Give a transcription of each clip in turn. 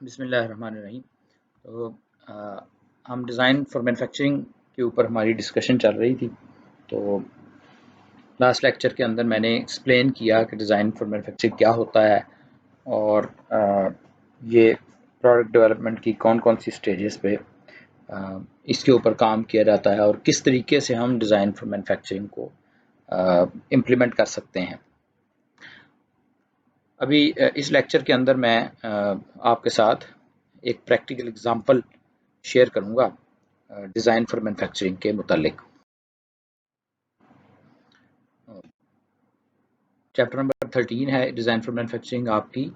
बिस्मिल्लाहिर्रहमानिर्रहीम। तो हम डिज़ाइन फॉर मैन्युफैक्चरिंग के ऊपर हमारी डिस्कशन चल रही थी। तो लास्ट लेक्चर के अंदर मैंने एक्सप्लेन किया कि डिज़ाइन फॉर मैन्युफैक्चरिंग क्या होता है और ये प्रोडक्ट डेवलपमेंट की कौन कौन सी स्टेजेस पे इसके ऊपर काम किया जाता है और किस तरीके से हम डिज़ाइन फॉर मैन्युफैक्चरिंग को इम्प्लीमेंट कर सकते हैं। अभी इस लेक्चर के अंदर मैं आपके साथ एक प्रैक्टिकल एग्जांपल शेयर करूंगा डिज़ाइन फॉर मैन्युफैक्चरिंग के मुतालिक। चैप्टर नंबर 13 है डिज़ाइन फॉर मैन्युफैक्चरिंग आपकी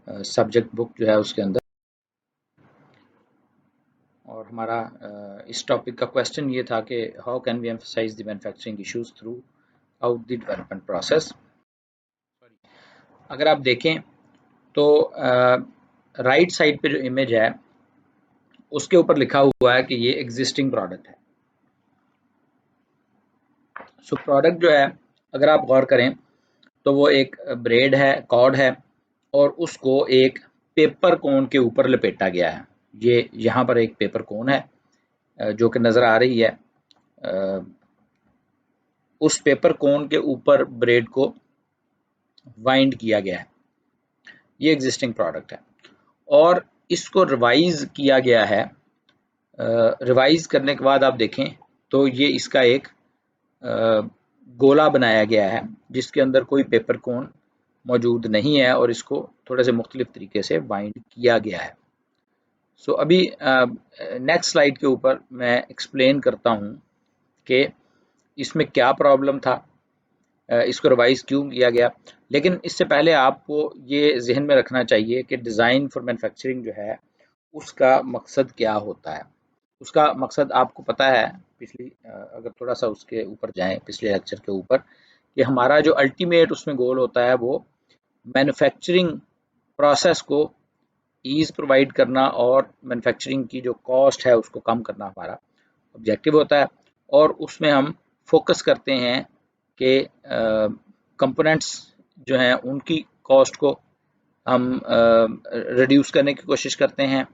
सब्जेक्ट बुक जो है उसके अंदर। और हमारा इस टॉपिक का क्वेश्चन ये था कि how can we emphasise the manufacturing issues throughout the development process. अगर आप देखें तो राइट साइड पे जो इमेज है उसके ऊपर लिखा हुआ है कि ये एग्जिस्टिंग प्रोडक्ट है। सो प्रोडक्ट जो है अगर आप गौर करें तो वो एक ब्रेड है, कॉर्ड है और उसको एक पेपर कोन के ऊपर लपेटा गया है। ये यहाँ पर एक पेपर कोन है जो कि नज़र आ रही है। उस पेपर कोन के ऊपर ब्रेड को वाइंड किया गया है। ये एग्जिस्टिंग प्रोडक्ट है और इसको रिवाइज किया गया है। रिवाइज करने के बाद आप देखें तो ये इसका एक गोला बनाया गया है जिसके अंदर कोई पेपर कोन मौजूद नहीं है और इसको थोड़े से मुख्तलिफ तरीके से बाइंड किया गया है। सो अभी नेक्स्ट स्लाइड के ऊपर मैं एक्सप्लेन करता हूँ कि इसमें क्या प्रॉब्लम था, इसको रिवाइज क्यों किया गया। लेकिन इससे पहले आपको ये जहन में रखना चाहिए कि डिज़ाइन फॉर मैन्युफैक्चरिंग जो है उसका मकसद क्या होता है। उसका मकसद आपको पता है, पिछली अगर थोड़ा सा उसके ऊपर जाएं पिछले लेक्चर के ऊपर, कि हमारा जो अल्टीमेट उसमें गोल होता है वो मैन्युफैक्चरिंग प्रोसेस को ईज़ प्रोवाइड करना और मैन्युफैक्चरिंग की जो कॉस्ट है उसको कम करना हमारा ऑब्जेक्टिव होता है। और उसमें हम फोकस करते हैं कि कंपोनेंट्स जो हैं उनकी कॉस्ट को हम रिड्यूस करने की कोशिश करते हैं।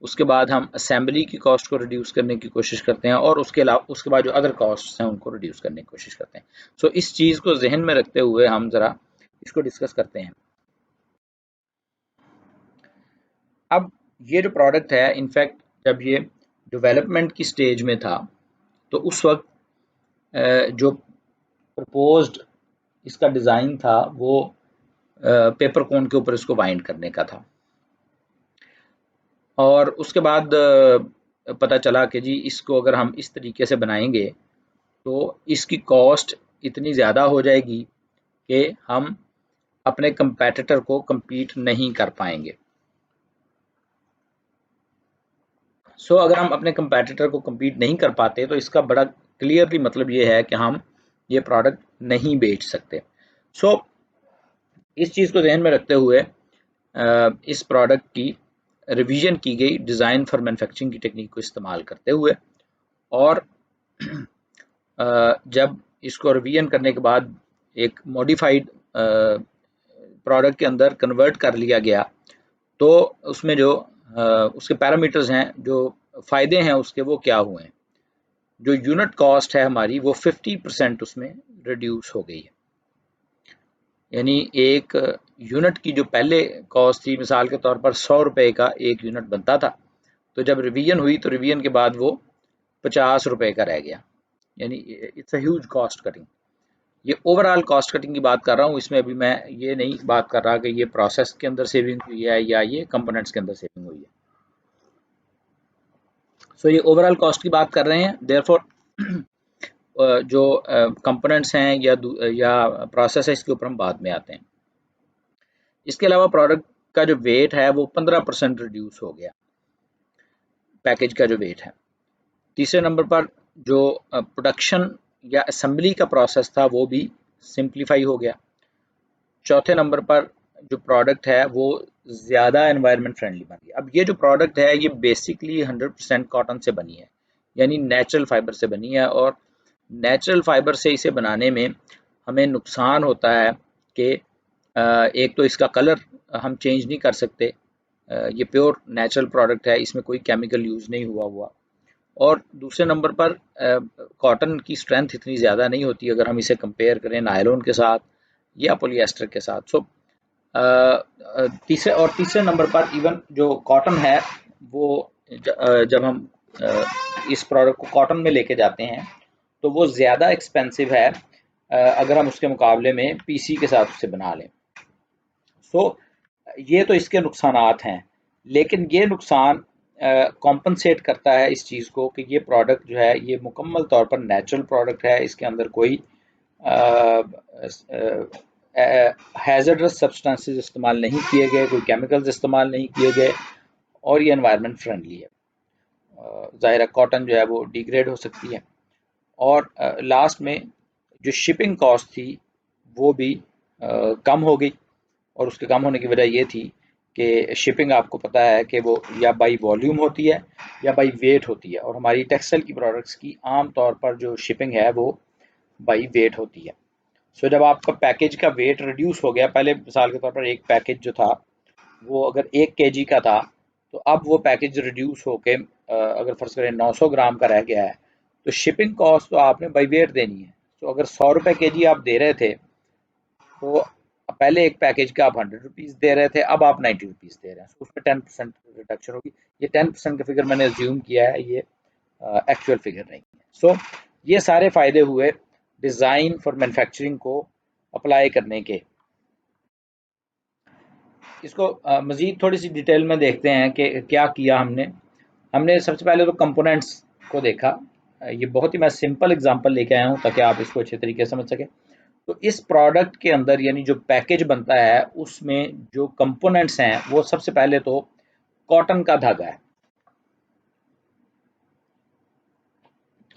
उसके बाद हम असेंबली की कॉस्ट को रिड्यूस करने की कोशिश करते हैं और उसके अलावा उसके बाद जो अदर कॉस्ट्स हैं उनको रिड्यूस करने की कोशिश करते हैं। सो इस चीज़ को जहन में रखते हुए हम ज़रा इसको डिस्कस करते हैं। अब ये जो प्रोडक्ट है इनफैक्ट जब ये डेवलपमेंट की स्टेज में था तो उस वक्त जो प्रपोज्ड इसका डिज़ाइन था वो पेपर कोन के ऊपर इसको बाइंड करने का था। और उसके बाद पता चला कि जी इसको अगर हम इस तरीके से बनाएंगे तो इसकी कॉस्ट इतनी ज़्यादा हो जाएगी कि हम अपने कंपेटिटर को compete नहीं कर पाएंगे। सो अगर हम अपने कंपेटिटर को compete नहीं कर पाते तो इसका बड़ा क्लियरली मतलब ये है कि हम ये प्रोडक्ट नहीं बेच सकते। सो इस चीज़ को ध्यान में रखते हुए इस प्रोडक्ट की रिवीजन की गई डिज़ाइन फॉर मैन्युफैक्चरिंग की टेक्निक को इस्तेमाल करते हुए। और जब इसको रिवीजन करने के बाद एक मॉडिफाइड प्रोडक्ट के अंदर कन्वर्ट कर लिया गया तो उसमें जो उसके पैरामीटर्स हैं, जो फ़ायदे हैं उसके, वो क्या हुए हैं। जो यूनिट कॉस्ट है हमारी वो 50% उसमें रिड्यूस हो गई है। यानी एक यूनिट की जो पहले कॉस्ट थी, मिसाल के तौर पर 100 रुपये का एक यूनिट बनता था, तो जब रिवीजन हुई तो रिवीजन के बाद वो 50 रुपये का रह गया। यानी it's a huge cost cutting. ये ओवरऑल कॉस्ट कटिंग की बात कर रहा हूँ, इसमें अभी मैं ये नहीं बात कर रहा कि ये प्रोसेस के अंदर सेविंग हुई है या ये कंपोनेंट्स के अंदर सेविंग हुई है। सो ये ओवरऑल कॉस्ट की बात कर रहे हैं। देयरफॉर जो कंपोनेंट्स हैं या प्रोसेस है इसके ऊपर हम बाद में आते हैं। इसके अलावा प्रोडक्ट का जो वेट है वो 15% रिड्यूस हो गया, पैकेज का जो वेट है। तीसरे नंबर पर जो प्रोडक्शन या असेंबली का प्रोसेस था वो भी सिंप्लीफाई हो गया। चौथे नंबर पर जो प्रोडक्ट है वो ज़्यादा एनवायरनमेंट फ्रेंडली बन गया। अब ये जो प्रोडक्ट है ये बेसिकली 100% कॉटन से बनी है, यानी नेचुरल फाइबर से बनी है। और नेचुरल फाइबर से इसे बनाने में हमें नुकसान होता है कि एक तो इसका कलर हम चेंज नहीं कर सकते, ये प्योर नेचुरल प्रोडक्ट है, इसमें कोई केमिकल यूज़ नहीं हुआ। और दूसरे नंबर पर कॉटन की स्ट्रेंथ इतनी ज़्यादा नहीं होती अगर हम इसे कंपेयर करें नायलॉन के साथ या पॉलिएस्टर के साथ। सो तीसरे नंबर पर इवन जो कॉटन है वो जब हम इस प्रोडक्ट को कॉटन में लेके जाते हैं तो वो ज़्यादा एक्सपेंसिव है अगर हम उसके मुकाबले में पीसी के साथ उसे बना लें। सो ये तो इसके नुकसानात हैं, लेकिन ये नुकसान कॉम्पनसेट करता है इस चीज़ को कि ये प्रोडक्ट जो है ये मुकम्मल तौर पर नेचुरल प्रोडक्ट है, इसके अंदर कोई हैज़र्डस सब्सटेंसेस इस्तेमाल नहीं किए गए, कोई केमिकल्स इस्तेमाल नहीं किए गए और ये एनवायरनमेंट फ्रेंडली है। ज़ाहिर है कॉटन जो है वो डिग्रेड हो सकती है। और लास्ट में जो शिपिंग कॉस्ट थी वो भी कम हो गई, और उसके कम होने की वजह ये थी कि शिपिंग आपको पता है कि वो या बाई वॉल्यूम होती है या बाई वेट होती है, और हमारी टेक्सटाइल की प्रोडक्ट्स की आम तौर पर जो शिपिंग है वो बाई वेट होती है। सो जब आपका पैकेज का वेट रिड्यूस हो गया, पहले मिसाल के तौर पर एक पैकेज जो था वो अगर 1 kg का था, तो अब वो पैकेज रिड्यूस होके अगर फर्ज करें 900 ग्राम का रह गया है, तो शिपिंग कॉस्ट तो आपने बाई वेट देनी है। तो अगर 100 रुपये kg आप दे रहे थे, तो पहले एक पैकेज का आप 100 रुपीज़ दे रहे थे, अब आप 90 रुपीज़ दे रहे हैं, उसमें 10% रिडक्शन होगी। ये 10% का फिगर मैंने अज्यूम किया है, ये एक्चुअल फिगर नहीं है। सो ये सारे फ़ायदे हुए डिज़ाइन फॉर मैन्युफैक्चरिंग को अप्लाई करने के। इसको मज़ीद थोड़ी सी डिटेल में देखते हैं कि क्या किया हमने। हमने सबसे पहले तो कंपोनेंट्स को देखा। ये बहुत ही मैं सिंपल एग्जांपल लेके आया हूँ ताकि आप इसको अच्छे तरीके से समझ सकें। तो इस प्रोडक्ट के अंदर यानी जो पैकेज बनता है उसमें जो कंपोनेंट्स हैं वो सबसे पहले तो कॉटन का धागा है,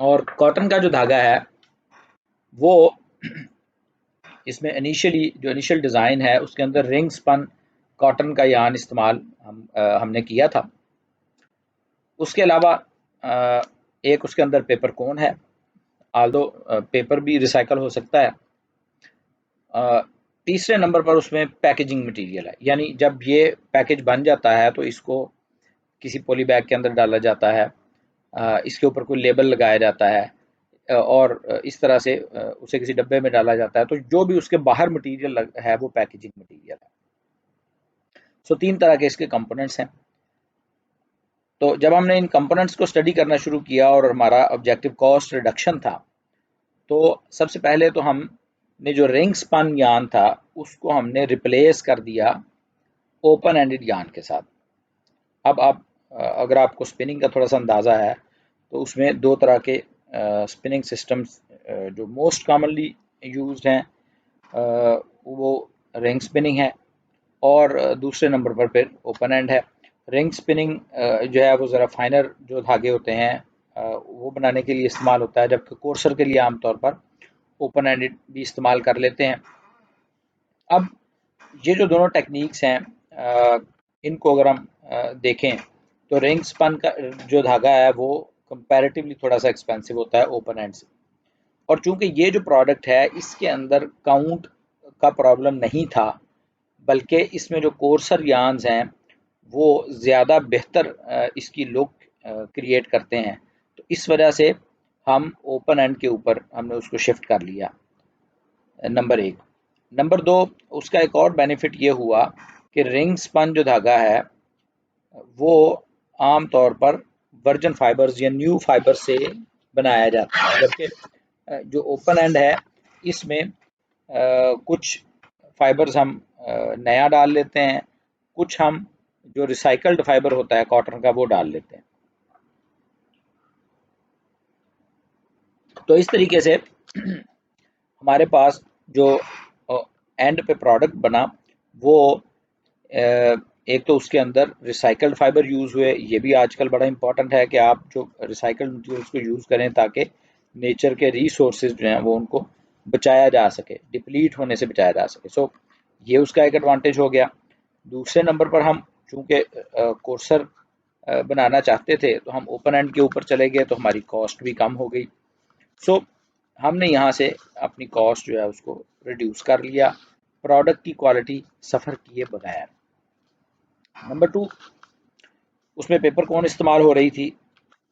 और कॉटन का जो धागा है वो इसमें इनिशियल डिज़ाइन है उसके अंदर रिंग स्पन कॉटन का यान इस्तेमाल हमने किया था। उसके अलावा एक उसके अंदर पेपर कोन है, आल्दो पेपर भी रिसाइकल हो सकता है। तीसरे नंबर पर उसमें पैकेजिंग मटेरियल है, यानी जब ये पैकेज बन जाता है तो इसको किसी पॉली बैग के अंदर डाला जाता है, इसके ऊपर कोई लेबल लगाया जाता है, और इस तरह से उसे किसी डब्बे में डाला जाता है। तो जो भी उसके बाहर मटेरियल है वो पैकेजिंग मटेरियल है। सो 3 तरह के इसके कंपोनेंट्स हैं। तो जब हमने इन कंपोनेंट्स को स्टडी करना शुरू किया और हमारा ऑब्जेक्टिव कॉस्ट रिडक्शन था, तो सबसे पहले तो हमने जो रिंग स्पन यान था उसको हमने रिप्लेस कर दिया ओपन एंडेड यान के साथ। अब आप अगर आपको स्पिनिंग का थोड़ा सा अंदाज़ा है तो उसमें 2 तरह के स्पिनिंग सिस्टम्स जो मोस्ट कॉमनली यूज्ड हैं वो रिंग स्पिनिंग है, और दूसरे नंबर पर फिर ओपन एंड है। रिंग स्पिनिंग जो है वो ज़रा फाइनर जो धागे होते हैं वो बनाने के लिए इस्तेमाल होता है, जबकि कोर्सर के लिए आमतौर पर ओपन एंडेड भी इस्तेमाल कर लेते हैं। अब ये जो दोनों टेक्निक्स हैं इनको अगर हम देखें तो रिंग स्पन का जो धागा है वो कंपैरेटिवली थोड़ा सा एक्सपेंसिव होता है ओपन एंड से, और चूंकि ये जो प्रोडक्ट है इसके अंदर काउंट का प्रॉब्लम नहीं था, बल्कि इसमें जो कोर्सर यान्स हैं वो ज़्यादा बेहतर इसकी लुक क्रिएट करते हैं, तो इस वजह से हम ओपन एंड के ऊपर हमने उसको शिफ्ट कर लिया, नंबर 1। नंबर 2, उसका एक और बेनिफिट ये हुआ कि रिंग स्पन जो धागा है वो आम तौर पर वर्जन फाइबर्स या न्यू फाइबर से बनाया जाता है, जबकि जो ओपन एंड है इसमें कुछ फाइबर्स हम नया डाल लेते हैं, कुछ हम जो रिसाइकल्ड फाइबर होता है कॉटन का वो डाल लेते हैं। तो इस तरीके से हमारे पास जो एंड पे प्रोडक्ट बना वो एक तो उसके अंदर रिसाइकल्ड फाइबर यूज़ हुए। ये भी आजकल बड़ा इंपॉर्टेंट है कि आप जो रिसाइकल्ड मटेरियल्स को यूज़ करें ताकि नेचर के रिसोर्सेज जो हैं वो उनको बचाया जा सके, डिप्लीट होने से बचाया जा सके। सो ये उसका एक एडवांटेज हो गया। दूसरे नंबर पर हम चूँकि कोर्सर बनाना चाहते थे तो हम ओपन एंड के ऊपर चले गए, तो हमारी कॉस्ट भी कम हो गई। सो हमने यहाँ से अपनी कॉस्ट जो है उसको रिड्यूस कर लिया प्रोडक्ट की क्वालिटी सफ़र किए बगैर। नंबर 2, उसमें पेपर कोन इस्तेमाल हो रही थी,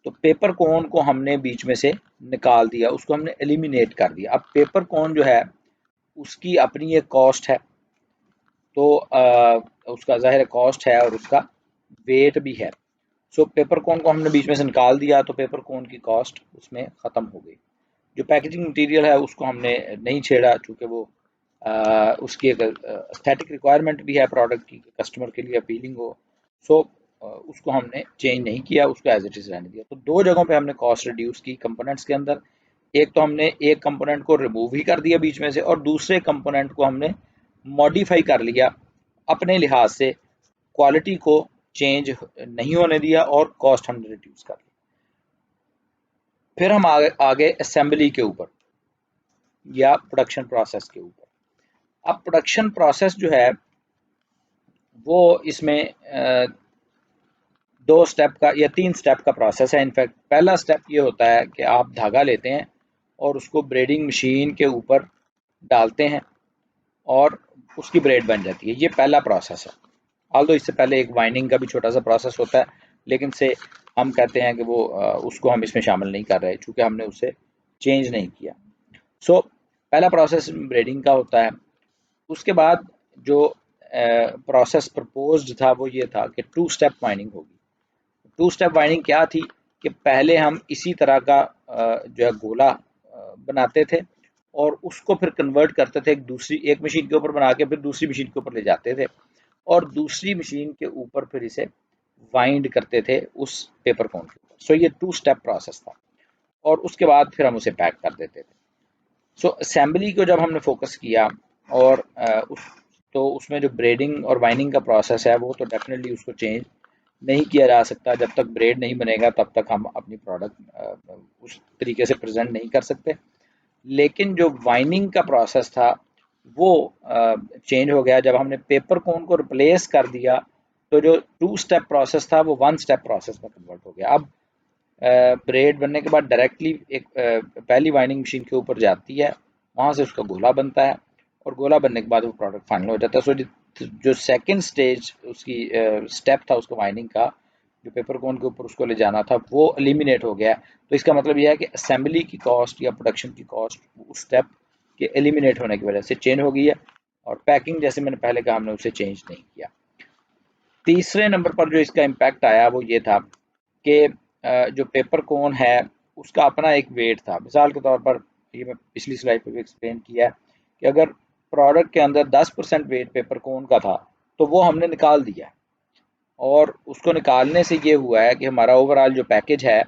तो पेपर कोन को हमने बीच में से निकाल दिया, उसको हमने एलिमिनेट कर दिया। अब पेपर कोन जो है उसकी अपनी एक कॉस्ट है, तो उसका ज़ाहिर कॉस्ट है और उसका वेट भी है। सो पेपर कोन को हमने बीच में से निकाल दिया, तो पेपर कोन की कॉस्ट उसमें ख़त्म हो गई। जो पैकेजिंग मटेरियल है उसको हमने नहीं छेड़ा, चूँकि वो उसकी एक एस्थेटिक रिक्वायरमेंट भी है प्रोडक्ट की, कस्टमर के लिए अपीलिंग हो। सो उसको हमने चेंज नहीं किया, उसको एज इट इज़ रहने दिया। तो दो जगहों पे हमने कॉस्ट रिड्यूस की कंपोनेंट्स के अंदर। एक तो हमने एक कंपोनेंट को रिमूव ही कर दिया बीच में से, और दूसरे कंपोनेंट को हमने मॉडिफाई कर लिया अपने लिहाज से, क्वालिटी को चेंज नहीं होने दिया और कॉस्ट हमने रिड्यूस कर ली। फिर हम आगे असेंबली के ऊपर या प्रोडक्शन प्रोसेस के ऊपर। अब प्रोडक्शन प्रोसेस जो है वो इसमें 2 स्टेप का या 3 स्टेप का प्रोसेस है। इनफैक्ट पहला स्टेप ये होता है कि आप धागा लेते हैं और उसको ब्रेडिंग मशीन के ऊपर डालते हैं और उसकी ब्रेड बन जाती है। ये पहला प्रोसेस है। आल्दो इससे पहले एक वाइंडिंग का भी छोटा सा प्रोसेस होता है, लेकिन से हम कहते हैं कि वो उसको हम इसमें शामिल नहीं कर रहे, चूँकि हमने उसे चेंज नहीं किया। सो पहला प्रोसेस ब्रेडिंग का होता है। उसके बाद जो प्रोसेस प्रपोज्ड था वो ये था कि 2 स्टेप वाइंडिंग होगी। 2 स्टेप वाइंडिंग क्या थी कि पहले हम इसी तरह का जो है गोला बनाते थे और उसको फिर कन्वर्ट करते थे एक मशीन के ऊपर बना के फिर दूसरी मशीन के ऊपर ले जाते थे और दूसरी मशीन के ऊपर फिर इसे वाइंड करते थे उस पेपर कोन के ऊपर। सो ये 2 स्टेप प्रोसेस था और उसके बाद फिर हम उसे पैक कर देते थे। सो असेंबली को जब हमने फोकस किया और तो उसमें जो ब्रेडिंग और वाइंडिंग का प्रोसेस है वो तो डेफिनेटली उसको चेंज नहीं किया जा सकता। जब तक ब्रेड नहीं बनेगा तब तक हम अपनी प्रोडक्ट उस तरीके से प्रेजेंट नहीं कर सकते। लेकिन जो वाइंडिंग का प्रोसेस था वो चेंज हो गया जब हमने पेपर कोन को रिप्लेस कर दिया। तो जो 2 स्टेप प्रोसेस था वो 1 स्टेप प्रोसेस में कन्वर्ट हो गया। अब ब्रेड बनने के बाद डायरेक्टली एक पहली वाइंडिंग मशीन के ऊपर जाती है, वहाँ से उसका गोला बनता है और गोला बनने के बाद वो प्रोडक्ट फाइनल हो जाता है। सो जो सेकंड स्टेज उसकी स्टेप था उसका वाइंडिंग का, जो पेपर कोन के ऊपर उसको ले जाना था, वो एलिमिनेट हो गया। तो इसका मतलब यह है कि असेंबली की कॉस्ट या प्रोडक्शन की कॉस्ट उस स्टेप के एलिमिनेट होने की वजह से चेंज हो गई है और पैकिंग जैसे मैंने पहले कहा हमने उसे चेंज नहीं किया। तीसरे नंबर पर जो इसका इम्पैक्ट आया वो ये था कि जो पेपर कोन है उसका अपना एक वेट था। मिसाल के तौर पर ये मैं पिछली स्लाइड पे भी एक्सप्लेन किया है कि अगर प्रोडक्ट के अंदर 10% वेट पेपर कोन का था तो वो हमने निकाल दिया और उसको निकालने से ये हुआ है कि हमारा ओवरऑल जो पैकेज है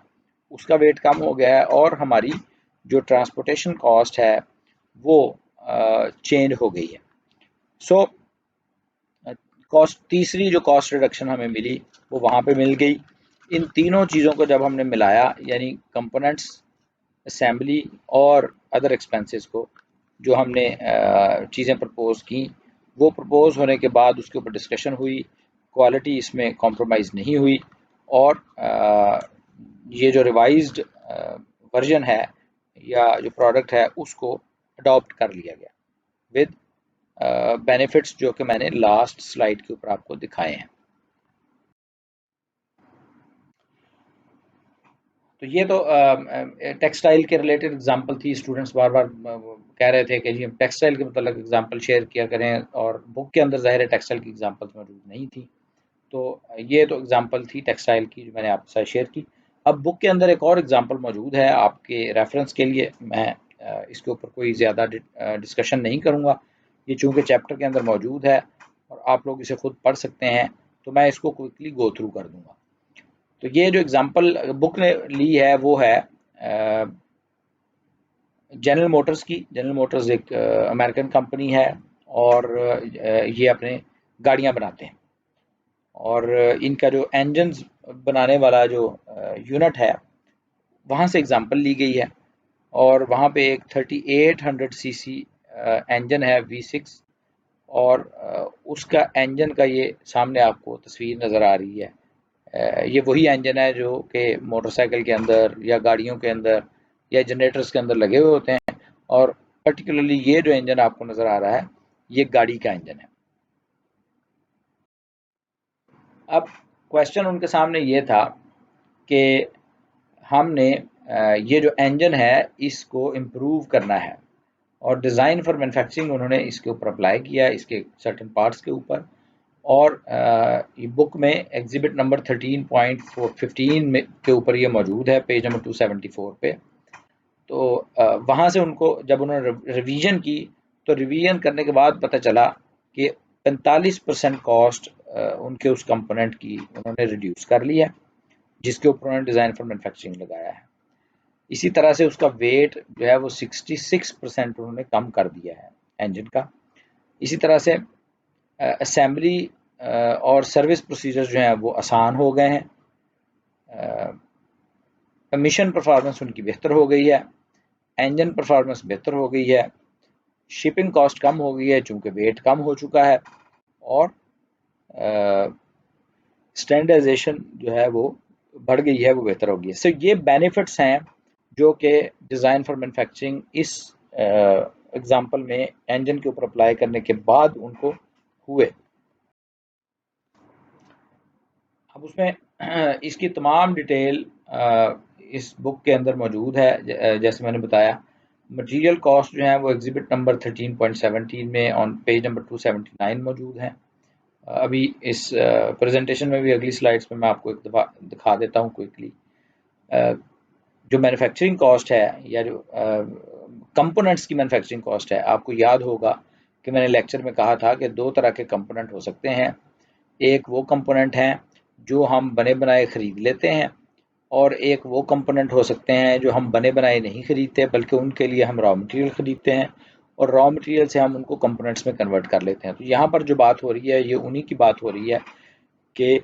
उसका वेट कम हो गया है और हमारी जो ट्रांसपोर्टेशन कॉस्ट है वो चेंज हो गई है। सो कॉस्ट तीसरी जो कॉस्ट रिडक्शन हमें मिली वो वहाँ पे मिल गई। इन तीनों चीज़ों को जब हमने मिलाया यानी कंपोनेंट्स, असेंबली और अदर एक्सपेंसेस को जो हमने चीज़ें प्रपोज की, वो प्रपोज होने के बाद उसके ऊपर डिस्कशन हुई, क्वालिटी इसमें कॉम्प्रोमाइज़ नहीं हुई और ये जो रिवाइज्ड वर्जन है या जो प्रोडक्ट है उसको अडॉप्ट कर लिया गया विद बेनिफिट्स जो कि मैंने लास्ट स्लाइड के ऊपर आपको दिखाए हैं। तो ये तो टेक्सटाइल के रिलेटेड एग्जांपल थी। स्टूडेंट्स बार बार कह रहे थे कि जी हम टेक्सटाइल के मतलब एग्जांपल शेयर किया करें और बुक के अंदर ज़ाहिर है टेक्सटाइल की एग्जांपल्स मौजूद नहीं थी। तो ये तो एग्जांपल थी टेक्सटाइल की जो मैंने आपके साथ शेयर की। अब बुक के अंदर एक और एग्जांपल मौजूद है आपके रेफरेंस के लिए। मैं इसके ऊपर कोई ज़्यादा डिस्कशन नहीं करूँगा, ये चूँकि चैप्टर के अंदर मौजूद है और आप लोग इसे खुद पढ़ सकते हैं, तो मैं इसको क्विकली गो थ्रू कर दूँगा। तो ये जो एग्जांपल बुक ने ली है वो है जनरल मोटर्स की। जनरल मोटर्स एक अमेरिकन कंपनी है और ये अपने गाड़ियाँ बनाते हैं और इनका जो इंजन्स बनाने वाला जो यूनिट है वहाँ से एग्जांपल ली गई है और वहाँ पे एक 3800 सीसी इंजन है V6 और उसका इंजन का ये सामने आपको तस्वीर नज़र आ रही है। ये वही इंजन है जो कि मोटरसाइकिल के अंदर या गाड़ियों के अंदर या जनरेटर्स के अंदर लगे हुए होते हैं और पर्टिकुलरली ये जो इंजन आपको नज़र आ रहा है ये गाड़ी का इंजन है। अब क्वेश्चन उनके सामने ये था कि हमने ये जो इंजन है इसको इम्प्रूव करना है, और डिज़ाइन फॉर मैन्युफैक्चरिंग उन्होंने इसके ऊपर अप्लाई किया, इसके सर्टेन पार्ट्स के ऊपर। और ये बुक में एग्जिबिट नंबर 13.15 में के ऊपर ये मौजूद है, पेज नंबर 274 पे। तो वहाँ से उनको जब उन्होंने रिवीजन की, तो रिवीजन करने के बाद पता चला कि 45% कॉस्ट उनके उस कंपोनेंट की उन्होंने रिड्यूस कर लिया है, जिसके ऊपर उन्होंने डिज़ाइन फॉर मैन्युफैक्चरिंग लगाया है। इसी तरह से उसका वेट जो है वो 66% उन्होंने कम कर दिया है इंजन का। इसी तरह से असेंबली और सर्विस प्रोसीजर्स जो हैं वो आसान हो गए हैं। मिशन परफॉर्मेंस उनकी बेहतर हो गई है, इंजन परफॉर्मेंस बेहतर हो गई है, शिपिंग कॉस्ट कम हो गई है चूँकि वेट कम हो चुका है, और स्टैंडर्डाइजेशन जो है वो बढ़ गई है, वो बेहतर हो गई है। सो ये बेनिफिट्स हैं जो कि डिज़ाइन फॉर मैन्युफैक्चरिंग इस एग्जांपल में इंजन के ऊपर अप्लाई करने के बाद उनको हुए। अब उसमें इसकी तमाम डिटेल इस बुक के अंदर मौजूद है। जैसे मैंने बताया, मटेरियल कॉस्ट जो है वो एग्जिबिट नंबर 13.17 में ऑन पेज नंबर 279 मौजूद है। अभी इस प्रेजेंटेशन में भी अगली स्लाइड्स में मैं आपको एक दफ़ा दिखा देता हूँ क्विकली। जो मैन्युफैक्चरिंग कॉस्ट है या जो कंपोनेंट्स की मैन्युफैक्चरिंग कॉस्ट है, आपको याद होगा कि मैंने लेक्चर में कहा था कि दो तरह के कंपोनेंट हो सकते हैं। एक वो कंपोनेंट हैं जो हम बने बनाए ख़रीद लेते हैं, और एक वो कंपोनेंट हो सकते हैं जो हम बने बनाए नहीं ख़रीदते, बल्कि उनके लिए हम रॉ मटेरियल ख़रीदते हैं, और रॉ मटेरियल से हम उनको कंपोनेंट्स में कन्वर्ट कर लेते हैं। तो यहाँ पर जो बात हो रही है ये उन्हीं की बात हो रही है कि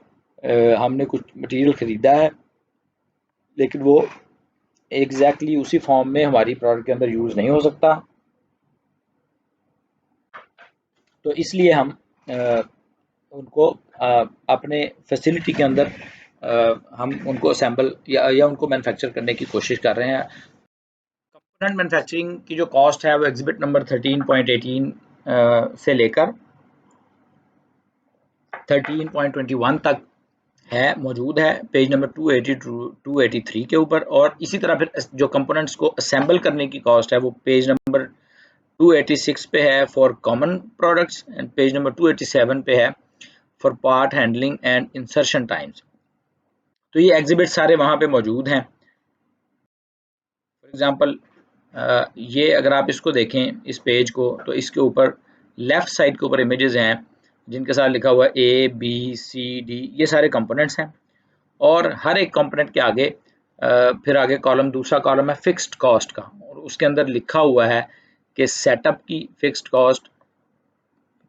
हमने कुछ मटेरियल ख़रीदा है, लेकिन वो एग्जैक्टली उसी फॉर्म में हमारी प्रोडक्ट के अंदर यूज़ नहीं हो सकता। तो इसलिए हम उनको अपने फैसिलिटी के अंदर हम उनको असेंबल या उनको मैन्युफैक्चर करने की कोशिश कर रहे हैं। कंपोनेंट मैन्युफैक्चरिंग की जो कॉस्ट है वो एग्जिबिट नंबर 13.18 से लेकर 13.21 तक है, मौजूद है पेज नंबर 280 283 के ऊपर। और इसी तरह फिर जो कंपोनेंट्स को असेंबल करने की कॉस्ट है वो पेज नंबर 286 पे है for common products, and page number 287 पे है for part handling and insertion times. तो ये एग्जिबिट सारे वहाँ पे मौजूद हैं। फॉर एग्जांपल ये अगर आप इसको देखें इस पेज को, तो इसके ऊपर लेफ़्ट साइड के ऊपर इमेजेस हैं जिनके साथ लिखा हुआ है ABCD, ये सारे कंपोनेंट्स हैं। और हर एक कंपोनेंट के आगे फिर आगे कॉलम, दूसरा कॉलम है फिक्स्ड कॉस्ट का, और उसके अंदर लिखा हुआ है कि सेटअप की फिक्स्ड कॉस्ट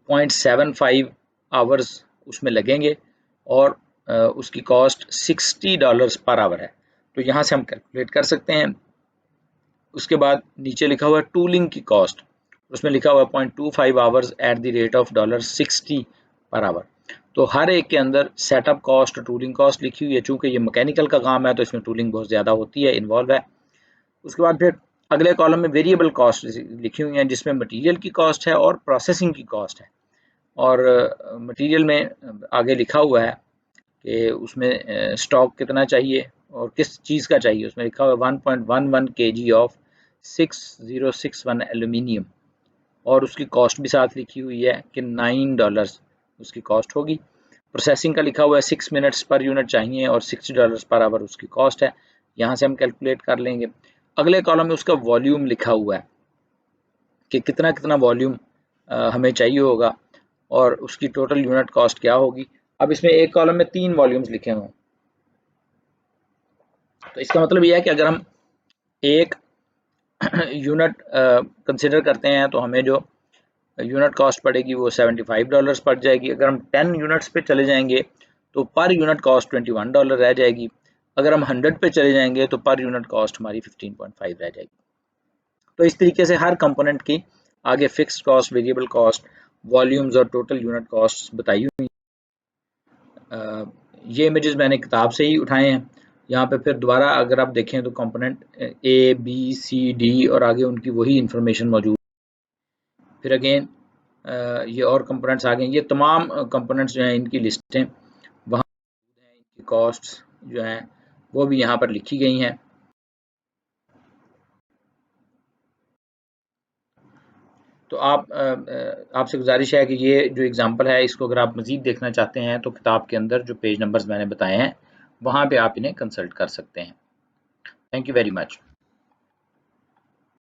0.75 आवर्स उसमें लगेंगे, और उसकी कॉस्ट $60 पर आवर है। तो यहाँ से हम कैलकुलेट कर सकते हैं। उसके बाद नीचे लिखा हुआ है टूलिंग की कॉस्ट, उसमें लिखा हुआ है 0.25 hours at the rate of $60 per hour. तो हर एक के अंदर सेटअप कॉस्ट, टूलिंग कॉस्ट लिखी हुई है। चूँकि ये मैकेनिकल का काम है तो इसमें टूलिंग बहुत ज़्यादा होती है, इन्वॉल्व है। उसके बाद फिर अगले कॉलम में वेरिएबल कॉस्ट लिखी हुई हैं, जिसमें मटेरियल की कॉस्ट है और प्रोसेसिंग की कॉस्ट है। और मटेरियल में आगे लिखा हुआ है कि उसमें स्टॉक कितना चाहिए और किस चीज़ का चाहिए। उसमें लिखा हुआ है 1.11 kg ऑफ 6061 एल्यूमिनियम, और उसकी कॉस्ट भी साथ लिखी हुई है कि $9 उसकी कॉस्ट होगी। प्रोसेसिंग का लिखा हुआ है 6 मिनट्स पर यूनिट चाहिए और $60 पर आवर उसकी कॉस्ट है। यहाँ से हम कैलकुलेट कर लेंगे। अगले कॉलम में उसका वॉल्यूम लिखा हुआ है कि कितना कितना वॉल्यूम हमें चाहिए होगा और उसकी टोटल यूनिट कॉस्ट क्या होगी। अब इसमें एक कॉलम में 3 वॉल्यूम्स लिखे हुए हैं, तो इसका मतलब यह है कि अगर हम एक यूनिट कंसिडर करते हैं तो हमें जो यूनिट कॉस्ट पड़ेगी वो $75 पड़ जाएगी। अगर हम 10 यूनिट्स पे चले जाएंगे तो पर यूनिट कॉस्ट $21 रह जाएगी। अगर हम 100 पे चले जाएंगे तो पर यूनिट कॉस्ट हमारी 15.5 रह जाएगी। तो इस तरीके से हर कंपोनेंट की आगे fixed cost, variable cost, volumes और टोटल यूनिट कॉस्ट बताई हुई। ये इमेजेस मैंने किताब से ही उठाए हैं। यहाँ पे फिर दोबारा अगर आप देखें तो कंपोनेंट ABCD और आगे उनकी वही इंफॉर्मेशन मौजूद। फिर अगेन ये और कंपोनेंट्स आ गए। ये तमाम कंपोनेंट्स जो हैं इनकी लिस्टें वहाँ कॉस्ट्स जो हैं वो भी यहाँ पर लिखी गई हैं। तो आपसे गुजारिश है कि ये जो एग्जांपल है इसको अगर आप मज़ीद देखना चाहते हैं तो किताब के अंदर जो पेज नंबर्स मैंने बताए हैं वहाँ पे आप इन्हें कंसल्ट कर सकते हैं। Thank you very much.